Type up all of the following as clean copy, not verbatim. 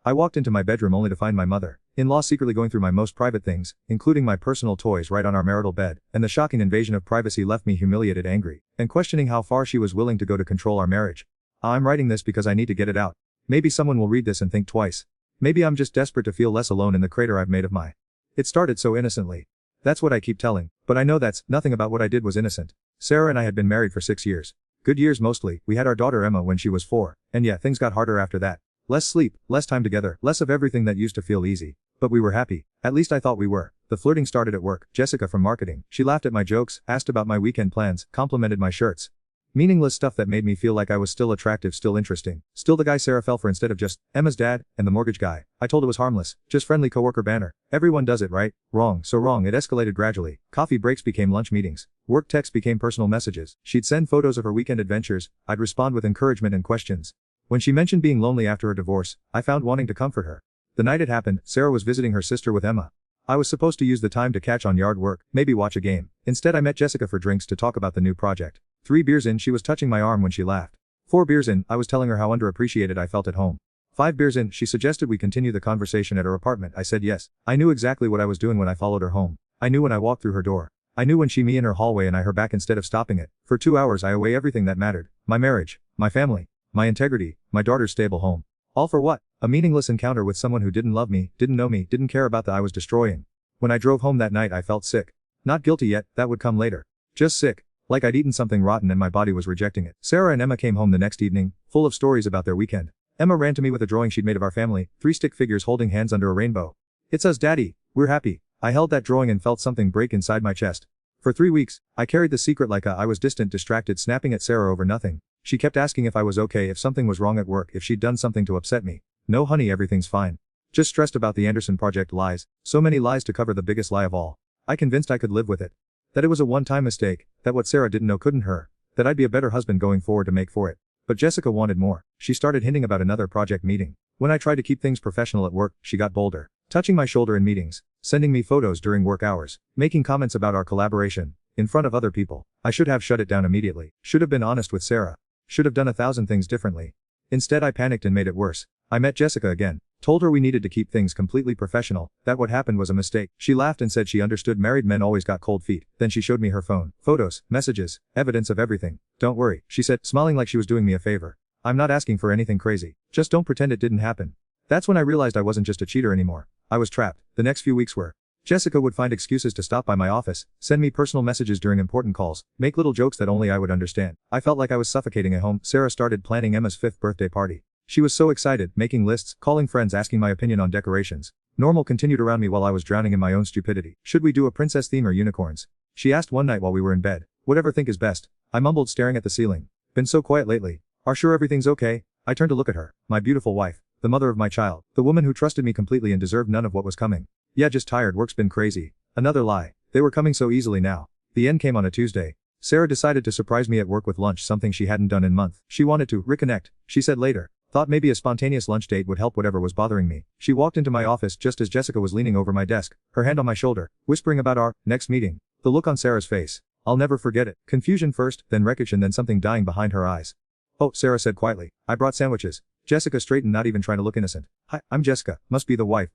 I walked into my bedroom only to find my mother-in-law secretly going through my most private things, including my personal toys right on our marital bed, and the shocking invasion of privacy left me humiliated, angry, and questioning how far she was willing to go to control our marriage. I'm writing this because I need to get it out. Maybe someone will read this and think twice. Maybe I'm just desperate to feel less alone in the crater I've made of my. It started so innocently. That's what I keep telling, but I know that's nothing about what I did was innocent. Sarah and I had been married for 6 years. Good years mostly. We had our daughter Emma when she was 4, and yeah, things got harder after that. Less sleep, less time together, less of everything that used to feel easy. But we were happy. At least I thought we were. The flirting started at work. Jessica from marketing. She laughed at my jokes, asked about my weekend plans, complimented my shirts. Meaningless stuff that made me feel like I was still attractive, still interesting. Still the guy Sarah fell for instead of just Emma's dad and the mortgage guy. I told it was harmless, just friendly coworker banter. Everyone does it, right? Wrong, so wrong. It escalated gradually. Coffee breaks became lunch meetings. Work texts became personal messages. She'd send photos of her weekend adventures. I'd respond with encouragement and questions. When she mentioned being lonely after her divorce, I found wanting to comfort her. The night it happened, Sarah was visiting her sister with Emma. I was supposed to use the time to catch on yard work, maybe watch a game. Instead I met Jessica for drinks to talk about the new project. 3 beers in, she was touching my arm when she laughed. 4 beers in, I was telling her how underappreciated I felt at home. 5 beers in, she suggested we continue the conversation at her apartment. I said yes. I knew exactly what I was doing when I followed her home. I knew when I walked through her door. I knew when she me in her hallway and I her back instead of stopping it. For 2 hours I away everything that mattered. My marriage, my family, my integrity, my daughter's stable home. All for what? A meaningless encounter with someone who didn't love me, didn't know me, didn't care about the I was destroying. When I drove home that night I felt sick. Not guilty yet, that would come later. Just sick. Like I'd eaten something rotten and my body was rejecting it. Sarah and Emma came home the next evening, full of stories about their weekend. Emma ran to me with a drawing she'd made of our family, 3 stick figures holding hands under a rainbow. "It's us, Daddy. We're happy." I held that drawing and felt something break inside my chest. For 3 weeks, I carried the secret like I was distant, distracted, snapping at Sarah over nothing. She kept asking if I was okay, if something was wrong at work, if she'd done something to upset me. No honey, everything's fine. Just stressed about the Anderson project. Lies. So many lies to cover the biggest lie of all. I convinced I could live with it. That it was a one-time mistake, that what Sarah didn't know couldn't hurt, that I'd be a better husband going forward to make for it. But Jessica wanted more. She started hinting about another project meeting. When I tried to keep things professional at work, she got bolder. Touching my shoulder in meetings, sending me photos during work hours, making comments about our collaboration, in front of other people. I should have shut it down immediately. Should have been honest with Sarah. Should have done 1,000 things differently. Instead I panicked and made it worse. I met Jessica again. Told her we needed to keep things completely professional, that what happened was a mistake. She laughed and said she understood married men always got cold feet. Then she showed me her phone. Photos, messages, evidence of everything. "Don't worry," she said, smiling like she was doing me a favor. "I'm not asking for anything crazy. Just don't pretend it didn't happen." That's when I realized I wasn't just a cheater anymore. I was trapped. The next few weeks were. Jessica would find excuses to stop by my office, send me personal messages during important calls, make little jokes that only I would understand. I felt like I was suffocating at home. Sarah started planning Emma's 5th birthday party. She was so excited, making lists, calling friends, asking my opinion on decorations. Normal continued around me while I was drowning in my own stupidity. Should we do a princess theme or unicorns? She asked one night while we were in bed. Whatever think is best. I mumbled, staring at the ceiling. Been so quiet lately. Are sure everything's okay? I turned to look at her. My beautiful wife. The mother of my child. The woman who trusted me completely and deserved none of what was coming. Yeah, just tired, work's been crazy. Another lie. They were coming so easily now. The end came on a Tuesday. Sarah decided to surprise me at work with lunch, something she hadn't done in months. She wanted to reconnect, she said later. Thought maybe a spontaneous lunch date would help whatever was bothering me. She walked into my office just as Jessica was leaning over my desk, her hand on my shoulder, whispering about our next meeting. The look on Sarah's face. I'll never forget it. Confusion first, then wreckage, and then something dying behind her eyes. "Oh," Sarah said quietly. "I brought sandwiches." Jessica straightened, not even trying to look innocent. "Hi, I'm Jessica." Must be the wife.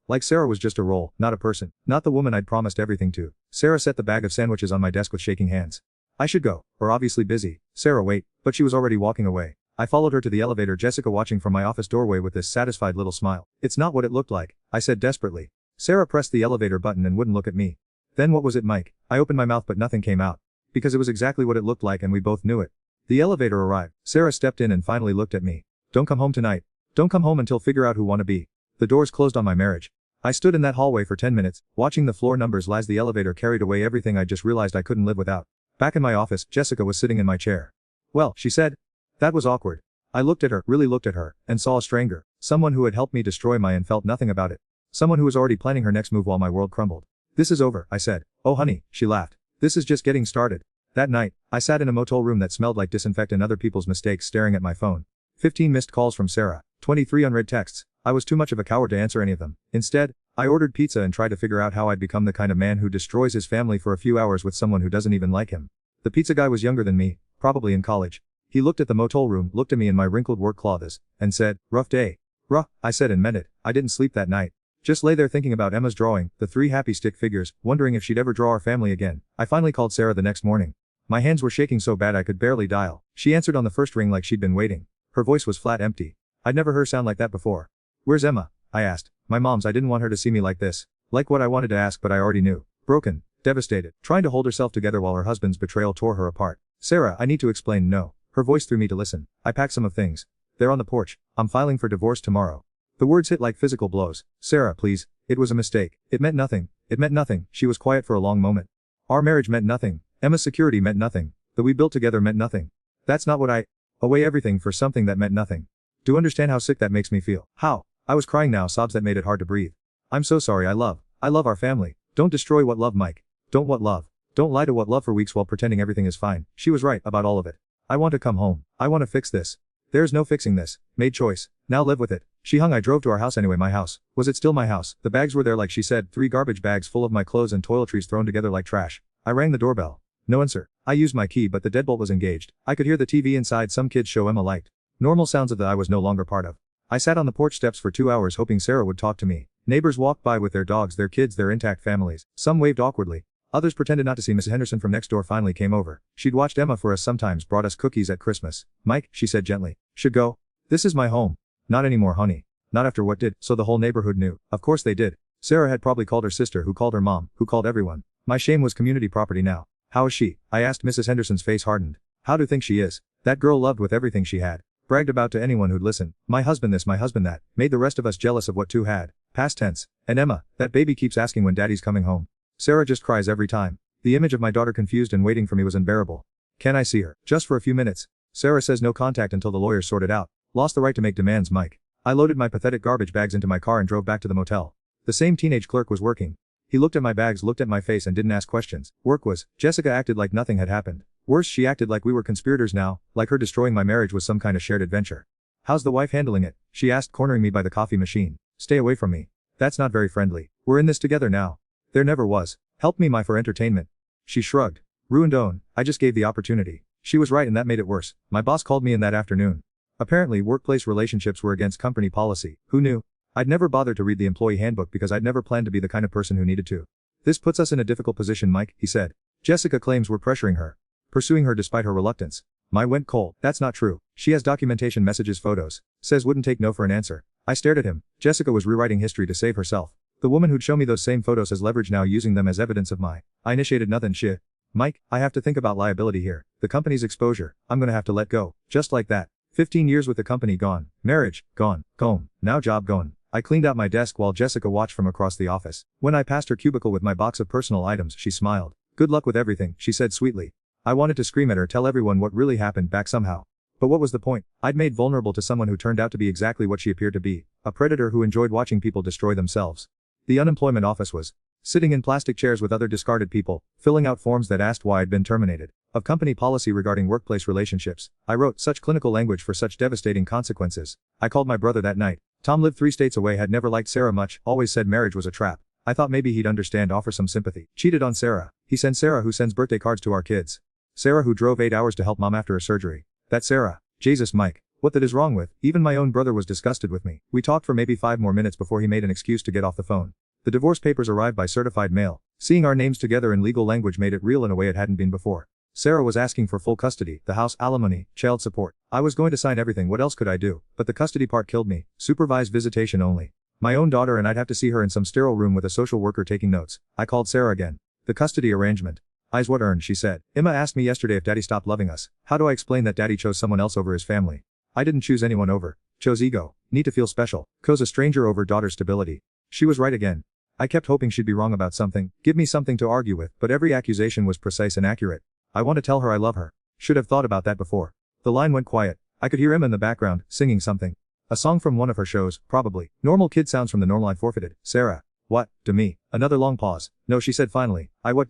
Like Sarah was just a role, not a person. Not the woman I'd promised everything to. Sarah set the bag of sandwiches on my desk with shaking hands. I should go. We're obviously busy. Sarah, wait. But she was already walking away. I followed her to the elevator, Jessica watching from my office doorway with this satisfied little smile. "It's not what it looked like," I said desperately. Sarah pressed the elevator button and wouldn't look at me. "Then what was it, Mike?" I opened my mouth but nothing came out. Because it was exactly what it looked like and we both knew it. The elevator arrived. Sarah stepped in and finally looked at me. "Don't come home tonight. Don't come home until figure out who wanna be." The doors closed on my marriage. I stood in that hallway for 10 minutes, watching the floor numbers as the elevator carried away everything I just realized I couldn't live without. Back in my office, Jessica was sitting in my chair. "Well," she said. That was awkward. I looked at her, really looked at her, and saw a stranger. Someone who had helped me destroy my and felt nothing about it. Someone who was already planning her next move while my world crumbled. "This is over," I said. "Oh honey," she laughed. "This is just getting started." That night, I sat in a motel room that smelled like disinfectant and other people's mistakes, staring at my phone. 15 missed calls from Sarah. 23 unread texts. I was too much of a coward to answer any of them. Instead, I ordered pizza and tried to figure out how I'd become the kind of man who destroys his family for a few hours with someone who doesn't even like him. The pizza guy was younger than me, probably in college. He looked at the motel room, looked at me in my wrinkled work clothes, and said, "Rough day." Ruh, I said and meant it. I didn't sleep that night. Just lay there thinking about Emma's drawing, the 3 happy stick figures, wondering if she'd ever draw our family again. I finally called Sarah the next morning. My hands were shaking so bad I could barely dial. She answered on the first ring like she'd been waiting. Her voice was flat empty. I'd never heard her sound like that before. Where's Emma? I asked. My mom's. I didn't want her to see me like this. Like what I wanted to ask but I already knew. Broken. Devastated. Trying to hold herself together while her husband's betrayal tore her apart. Sarah, I need to explain. No. Her voice threw me to listen. I packed some of things. They're on the porch. I'm filing for divorce tomorrow. The words hit like physical blows. Sarah, please. It was a mistake. It meant nothing. It meant nothing. She was quiet for a long moment. Our marriage meant nothing. Emma's security meant nothing. That we built together meant nothing. That's not what I... Away everything for something that meant nothing. Do you understand how sick that makes me feel? How? I was crying now, sobs that made it hard to breathe. I'm so sorry. I love our family. Don't destroy what love, Mike. Don't what love. Don't lie to what love for weeks while pretending everything is fine. She was right about all of it. I want to come home. I want to fix this. There's no fixing this. Made choice. Now live with it. She hung. I drove to our house anyway. My house. Was it still my house? The bags were there like she said, 3 garbage bags full of my clothes and toiletries thrown together like trash. I rang the doorbell. No answer. I used my key but the deadbolt was engaged. I could hear the TV inside. Some kids show Emma liked. Normal sounds of that I was no longer part of. I sat on the porch steps for 2 hours hoping Sarah would talk to me. Neighbors walked by with their dogs, their kids, their intact families. Some waved awkwardly. Others pretended not to see. Mrs. Henderson from next door finally came over. She'd watched Emma for us, sometimes brought us cookies at Christmas. Mike, she said gently. Should go. This is my home. Not anymore, honey. Not after what did. So the whole neighborhood knew. Of course they did. Sarah had probably called her sister, who called her mom, who called everyone. My shame was community property now. How is she? I asked. Mrs. Henderson's face hardened. How do you think she is? That girl loved with everything she had. Bragged about to anyone who'd listen. My husband this, my husband that. Made the rest of us jealous of what two had. Past tense. And Emma, that baby keeps asking when daddy's coming home. Sarah just cries every time. The image of my daughter confused and waiting for me was unbearable. Can I see her? Just for a few minutes. Sarah says no contact until the lawyers sort it out. Lost the right to make demands, Mike. I loaded my pathetic garbage bags into my car and drove back to the motel. The same teenage clerk was working. He looked at my bags, looked at my face and didn't ask questions. Work was. Jessica acted like nothing had happened. Worse, she acted like we were conspirators now, like her destroying my marriage was some kind of shared adventure. How's the wife handling it? She asked, cornering me by the coffee machine. Stay away from me. That's not very friendly. We're in this together now. There never was. Help me, my for entertainment. She shrugged. Ruined own. I just gave the opportunity. She was right and that made it worse. My boss called me in that afternoon. Apparently workplace relationships were against company policy. Who knew? I'd never bothered to read the employee handbook because I'd never planned to be the kind of person who needed to. This puts us in a difficult position, Mike, he said. Jessica claims we're pressuring her. Pursuing her despite her reluctance. My went cold. That's not true. She has documentation, messages, photos. Says wouldn't take no for an answer. I stared at him. Jessica was rewriting history to save herself. The woman who'd show me those same photos has leverage now, using them as evidence of my. I initiated nothing shit. Mike, I have to think about liability here. The company's exposure. I'm gonna have to let go. Just like that. 15 years with the company gone. Marriage, gone. Home. Now job gone. I cleaned out my desk while Jessica watched from across the office. When I passed her cubicle with my box of personal items, she smiled. Good luck with everything, she said sweetly. I wanted to scream at her, tell everyone what really happened back somehow. But what was the point? I'd made vulnerable to someone who turned out to be exactly what she appeared to be. A predator who enjoyed watching people destroy themselves. The unemployment office was sitting in plastic chairs with other discarded people, filling out forms that asked why I'd been terminated. Of company policy regarding workplace relationships. I wrote such clinical language for such devastating consequences. I called my brother that night. Tom lived 3 states away, had never liked Sarah much, always said marriage was a trap. I thought maybe he'd understand, offer some sympathy. Cheated on Sarah. He sent Sarah who sends birthday cards to our kids. Sarah who drove 8 hours to help mom after her surgery. That Sarah. Jesus, Mike. What that is wrong with? Even my own brother was disgusted with me. We talked for maybe 5 more minutes before he made an excuse to get off the phone. The divorce papers arrived by certified mail. Seeing our names together in legal language made it real in a way it hadn't been before. Sarah was asking for full custody, the house, alimony, child support. I was going to sign everything, what else could I do? But the custody part killed me. Supervised visitation only. My own daughter, and I'd have to see her in some sterile room with a social worker taking notes. I called Sarah again. The custody arrangement. Eyes what earned, she said. Emma asked me yesterday if daddy stopped loving us. How do I explain that daddy chose someone else over his family? I didn't choose anyone over. Chose ego. Need to feel special. Chose a stranger over daughter's stability. She was right again. I kept hoping she'd be wrong about something, give me something to argue with, but every accusation was precise and accurate. I want to tell her I love her. Should have thought about that before. The line went quiet. I could hear Emma in the background, singing something. A song from one of her shows, probably. Normal kid sounds from the normal. I forfeited. Sarah. What? To me. Another long pause. No, she said finally. I what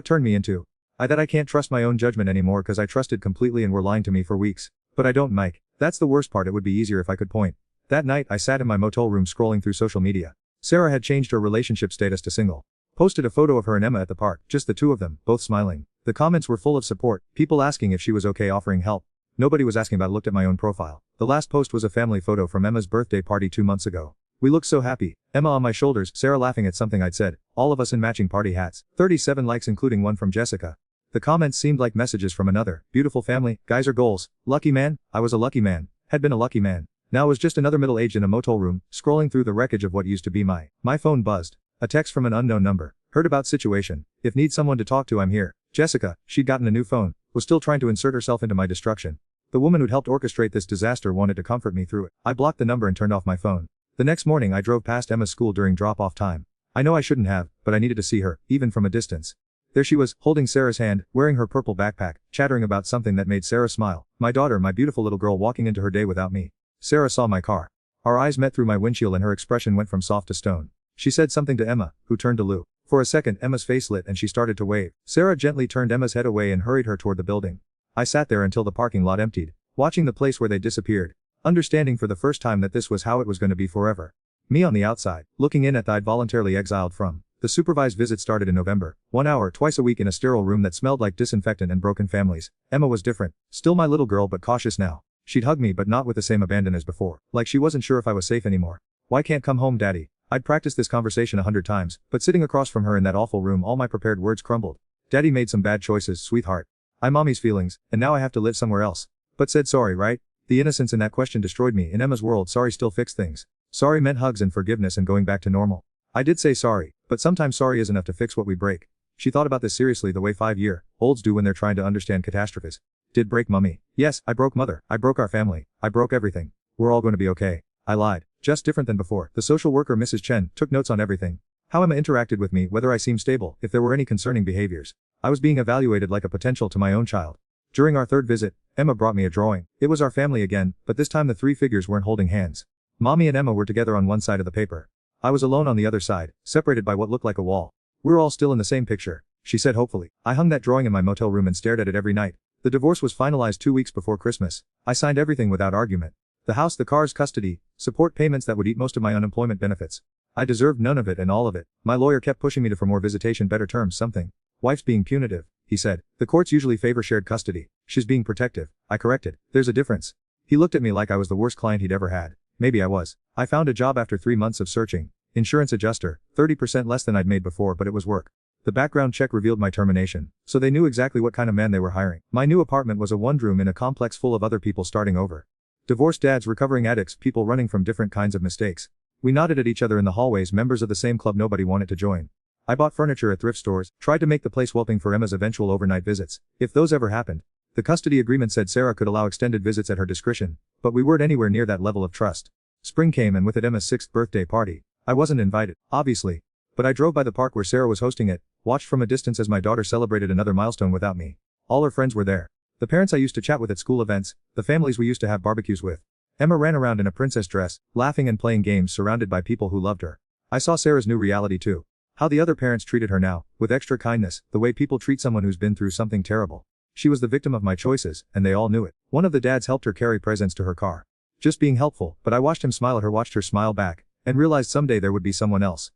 turned me into? That I can't trust my own judgment anymore because I trusted completely and were lying to me for weeks. But I don't, Mike. That's the worst part. It would be easier if I could point. That night, I sat in my motel room scrolling through social media. Sarah had changed her relationship status to single. Posted a photo of her and Emma at the park, just the two of them, both smiling. The comments were full of support, people asking if she was okay, offering help. Nobody was asking about it. Looked at my own profile. The last post was a family photo from Emma's birthday party 2 months ago. We looked so happy. Emma on my shoulders, Sarah laughing at something I'd said, all of us in matching party hats. 37 likes including one from Jessica. The comments seemed like messages from another. Beautiful family, guys are goals. Lucky man, I was a lucky man. Had been a lucky man. Now was just another middle-aged in a motel room, scrolling through the wreckage of what used to be my phone buzzed. A text from an unknown number. Heard about situation. If need someone to talk to, I'm here. Jessica, she'd gotten a new phone, was still trying to insert herself into my destruction. The woman who'd helped orchestrate this disaster wanted to comfort me through it. I blocked the number and turned off my phone. The next morning I drove past Emma's school during drop-off time. I know I shouldn't have, but I needed to see her, even from a distance. There she was, holding Sarah's hand, wearing her purple backpack, chattering about something that made Sarah smile. My daughter, my beautiful little girl, walking into her day without me. Sarah saw my car. Our eyes met through my windshield and her expression went from soft to stone. She said something to Emma, who turned to Lou. For a second Emma's face lit and she started to wave. Sarah gently turned Emma's head away and hurried her toward the building. I sat there until the parking lot emptied, watching the place where they disappeared, understanding for the first time that this was how it was going to be forever. Me on the outside, looking in at the I'd voluntarily exiled from. The supervised visit started in November, 1 hour twice a week in a sterile room that smelled like disinfectant and broken families. Emma was different, still my little girl but cautious now. She'd hug me but not with the same abandon as before, like she wasn't sure if I was safe anymore. Why can't come home, Daddy? I'd practiced this conversation 100 times, but sitting across from her in that awful room all my prepared words crumbled. Daddy made some bad choices, sweetheart. I mommy's feelings, and now I have to live somewhere else. But said sorry, right? The innocence in that question destroyed me. In Emma's world, sorry still fixed things. Sorry meant hugs and forgiveness and going back to normal. I did say sorry, but sometimes sorry is enough to fix what we break. She thought about this seriously the way 5-year-olds do when they're trying to understand catastrophes. Did break mummy? Yes, I broke mother. I broke our family. I broke everything. We're all going to be okay. I lied. Just different than before. The social worker Mrs. Chen took notes on everything. How Emma interacted with me, whether I seemed stable, if there were any concerning behaviors. I was being evaluated like a potential to my own child. During our third visit, Emma brought me a drawing. It was our family again, but this time the three figures weren't holding hands. Mommy and Emma were together on one side of the paper. I was alone on the other side, separated by what looked like a wall. We're all still in the same picture, she said hopefully. I hung that drawing in my motel room and stared at it every night. The divorce was finalized 2 weeks before Christmas. I signed everything without argument. The house, the cars, custody, support payments that would eat most of my unemployment benefits. I deserved none of it and all of it. My lawyer kept pushing me for more visitation, better terms, something. Wife's being punitive, he said. The courts usually favor shared custody. She's being protective. I corrected. There's a difference. He looked at me like I was the worst client he'd ever had. Maybe I was. I found a job after 3 months of searching. Insurance adjuster, 30% less than I'd made before, but it was work. The background check revealed my termination, so they knew exactly what kind of man they were hiring. My new apartment was a one-room in a complex full of other people starting over. Divorced dads, recovering addicts, people running from different kinds of mistakes. We nodded at each other in the hallways, members of the same club nobody wanted to join. I bought furniture at thrift stores, tried to make the place welcoming for Emma's eventual overnight visits, if those ever happened. The custody agreement said Sarah could allow extended visits at her discretion, but we weren't anywhere near that level of trust. Spring came and with it Emma's 6th birthday party. I wasn't invited, obviously. But I drove by the park where Sarah was hosting it, watched from a distance as my daughter celebrated another milestone without me. All her friends were there. The parents I used to chat with at school events, the families we used to have barbecues with. Emma ran around in a princess dress, laughing and playing games surrounded by people who loved her. I saw Sarah's new reality too. How the other parents treated her now, with extra kindness, the way people treat someone who's been through something terrible. She was the victim of my choices, and they all knew it. One of the dads helped her carry presents to her car. Just being helpful, but I watched him smile at her, watched her smile back, and realized someday there would be someone else.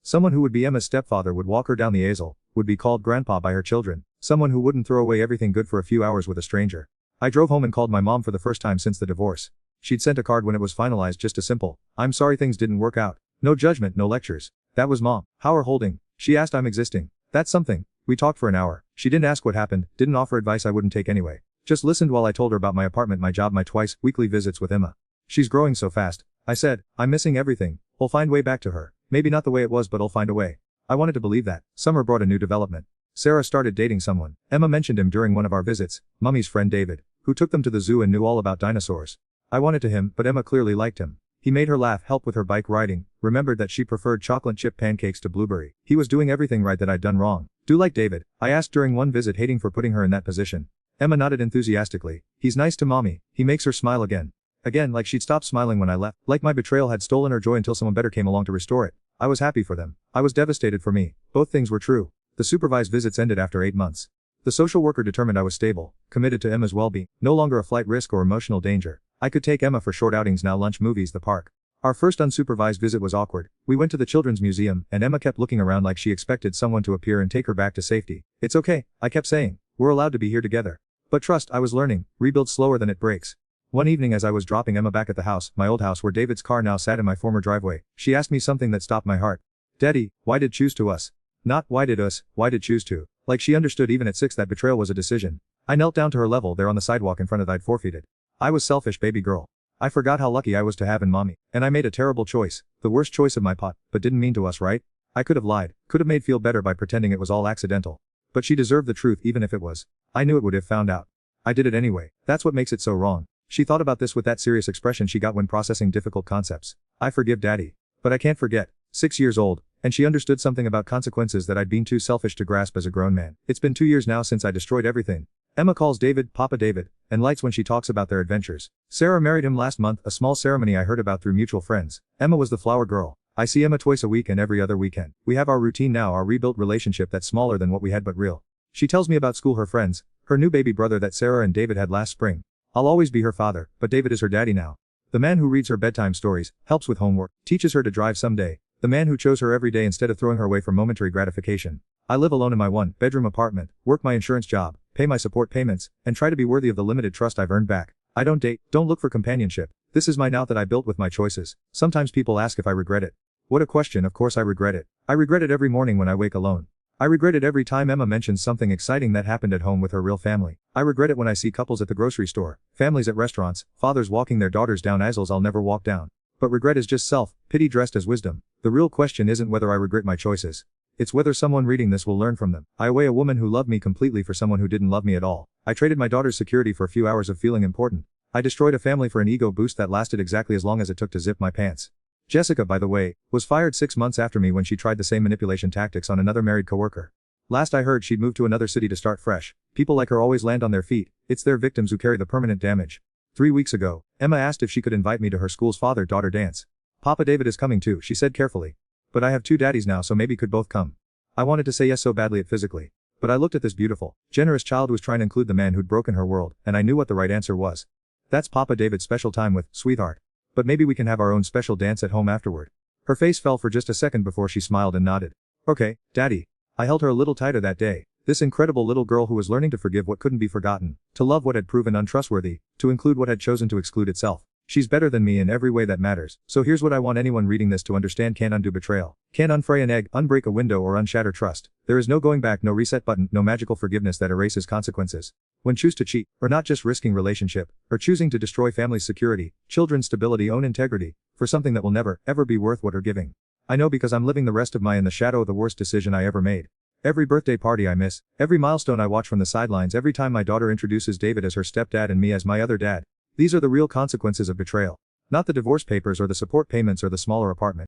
Someone who would be Emma's stepfather, would walk her down the aisle, would be called grandpa by her children, someone who wouldn't throw away everything good for a few hours with a stranger. I drove home and called my mom for the first time since the divorce. She'd sent a card when it was finalized, just a simple, "I'm sorry things didn't work out." No judgment, no lectures. That was Mom. "How are holding?" She asked. "I'm existing." That's something. We talked for an hour. She didn't ask what happened, didn't offer advice I wouldn't take anyway. Just listened while I told her about my apartment, my job, my twice weekly visits with Emma. "She's growing so fast," I said. "I'm missing everything. We'll find way back to her. Maybe not the way it was, but I'll find a way." I wanted to believe that. Summer brought a new development. Sarah started dating someone. Emma mentioned him during one of our visits, Mummy's friend David, who took them to the zoo and knew all about dinosaurs. I wanted to him, but Emma clearly liked him. He made her laugh, helped with her bike riding, remembered that she preferred chocolate chip pancakes to blueberry. He was doing everything right that I'd done wrong. "Do like David?" I asked during one visit, hating for putting her in that position. Emma nodded enthusiastically. "He's nice to Mommy. He makes her smile again. Again, like she'd stopped smiling when I left. Like my betrayal had stolen her joy until someone better came along to restore it. I was happy for them. I was devastated for me. Both things were true." The supervised visits ended after 8 months. The social worker determined I was stable, committed to Emma's well-being, no longer a flight risk or emotional danger. I could take Emma for short outings now, lunch, movies, the park. Our first unsupervised visit was awkward. We went to the children's museum, and Emma kept looking around like she expected someone to appear and take her back to safety. "It's okay," I kept saying. "We're allowed to be here together." But trust, I was learning, rebuild slower than it breaks. One evening as I was dropping Emma back at the house, my old house where David's car now sat in my former driveway, she asked me something that stopped my heart. Daddy, why did choose to us? Not, why did us, why did choose to? Like she understood even at 6 that betrayal was a decision. I knelt down to her level there on the sidewalk in front of I'd forfeited. I was selfish, baby girl. I forgot how lucky I was to have in mommy, and I made a terrible choice, the worst choice of my pot, but didn't mean to us, right? I could have lied, could have made feel better by pretending it was all accidental. But she deserved the truth even if it was. I knew it would have found out. I did it anyway, that's what makes it so wrong. She thought about this with that serious expression she got when processing difficult concepts. I forgive daddy. But I can't forget. 6 years old, and she understood something about consequences that I'd been too selfish to grasp as a grown man. It's been 2 years now since I destroyed everything. Emma calls David, Papa David, and lights when she talks about their adventures. Sarah married him last month, a small ceremony I heard about through mutual friends. Emma was the flower girl. I see Emma twice a week and every other weekend. We have our routine now, our rebuilt relationship that's smaller than what we had but real. She tells me about school, her friends, her new baby brother that Sarah and David had last spring. I'll always be her father, but David is her daddy now. The man who reads her bedtime stories, helps with homework, teaches her to drive someday. The man who chose her every day instead of throwing her away for momentary gratification. I live alone in my one-bedroom apartment, work my insurance job, pay my support payments, and try to be worthy of the limited trust I've earned back. I don't date, don't look for companionship. This is my now that I built with my choices. Sometimes people ask if I regret it. What a question, of course I regret it. I regret it every morning when I wake alone. I regret it every time Emma mentions something exciting that happened at home with her real family. I regret it when I see couples at the grocery store, families at restaurants, fathers walking their daughters down aisles I'll never walk down. But regret is just self-pity dressed as wisdom. The real question isn't whether I regret my choices. It's whether someone reading this will learn from them. I weigh a woman who loved me completely for someone who didn't love me at all. I traded my daughter's security for a few hours of feeling important. I destroyed a family for an ego boost that lasted exactly as long as it took to zip my pants. Jessica, by the way, was fired 6 months after me when she tried the same manipulation tactics on another married coworker. Last I heard she'd moved to another city to start fresh. People like her always land on their feet. It's their victims who carry the permanent damage. 3 weeks ago, Emma asked if she could invite me to her school's father-daughter dance. Papa David is coming too, she said carefully. But I have 2 daddies now, so maybe could both come. I wanted to say yes so badly it physically. But I looked at this beautiful, generous child who was trying to include the man who'd broken her world, and I knew what the right answer was. That's Papa David's special time with, sweetheart. But maybe we can have our own special dance at home afterward. Her face fell for just a second before she smiled and nodded. Okay, Daddy. I held her a little tighter that day. This incredible little girl who was learning to forgive what couldn't be forgotten, to love what had proven untrustworthy, to include what had chosen to exclude itself. She's better than me in every way that matters. So here's what I want anyone reading this to understand: can't undo betrayal. Can't unfray an egg, unbreak a window, or unshatter trust. There is no going back, no reset button, no magical forgiveness that erases consequences. When choose to cheat, or not just risking relationship, or choosing to destroy family's security, children's stability, own integrity, for something that will never, ever be worth what are giving. I know because I'm living the rest of my in the shadow of the worst decision I ever made. Every birthday party I miss, every milestone I watch from the sidelines, every time my daughter introduces David as her stepdad and me as my other dad. These are the real consequences of betrayal. Not the divorce papers or the support payments or the smaller apartment.